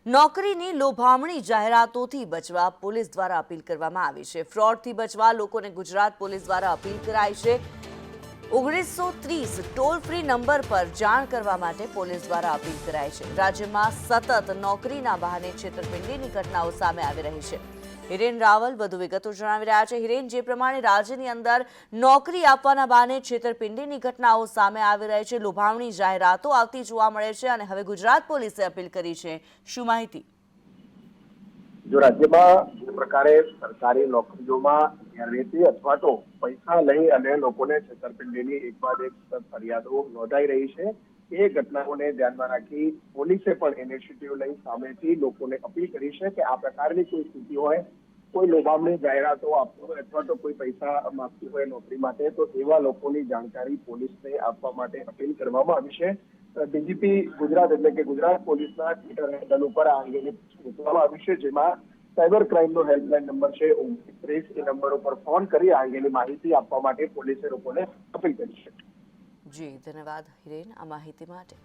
નોકરીની લોભામણી જાહેરાતોથી બચવા પોલીસ દ્વારા અપીલ કરવામાં આવી છે। ફ્રોડથી બચવા લોકોને ગુજરાત પોલીસ દ્વારા અપીલ કરાઈ છે। 1930 ટોલ ફ્રી નંબર પર જાણ કરવા માટે પોલીસ દ્વારા અપીલ કરાઈ છે। રાજ્યમાં સતત નોકરીના બહાને છેતરપિંડીની ઘટનાઓ સામે આવી રહી છે। હિરેન રાવલ વધુ વિગતો જણાવી રહ્યા છે। હિરેન, જે પ્રમાણે રાજ્યની અંદર નોકરી આપવાના બહાને છેતરપિંડીની ઘટનાઓ સામે આવી રહી છે, લોભામણી જાહેરાતો આવતી જોવા મળે છે અને હવે ગુજરાત પોલીસે અપીલ કરી છે, શું માહિતી? જો રાજ્યમાં જે પ્રકારે સરકારી નોકરીઓમાં ગેરરીતિ અથવા તો પૈસા લઈ અને લોકોને છેતરપિંડીની એક બાદ એક ફરિયાદો નોંધાઈ રહી છે, એ ઘટનાઓને ધ્યાનમાં રાખી પોલીસે પણ ઇનિશિયેટિવ લઈ સામેથી લોકોને અપીલ કરી છે કે આ પ્રકારની કોઈ સ્થિતિ હોય, કોઈ લોભામણી જાહેરાતો આપતો હોય અથવા તો કોઈ પૈસા માંગતું હોય નોકરી માટે, તો એવા લોકોની જાણકારી પોલીસને આપવા માટે અપીલ કરવામાં આવી છે। ડીજીપી ગુજરાત એટલે કે ગુજરાત પોલીસના ટ્વિટર હેન્ડલ ઉપર આ અંગેની મૂકવામાં આવી છે, જેમાં સાયબર ક્રાઇમનો હેલ્પલાઇન નંબર છે 1930, એ નંબર ઉપર ફોન કરી આ અંગેની માહિતી આપવા માટે પોલીસે લોકોને અપીલ કરી છે। જી ધન્યવાદ હિરેન આ માહિતી માટે।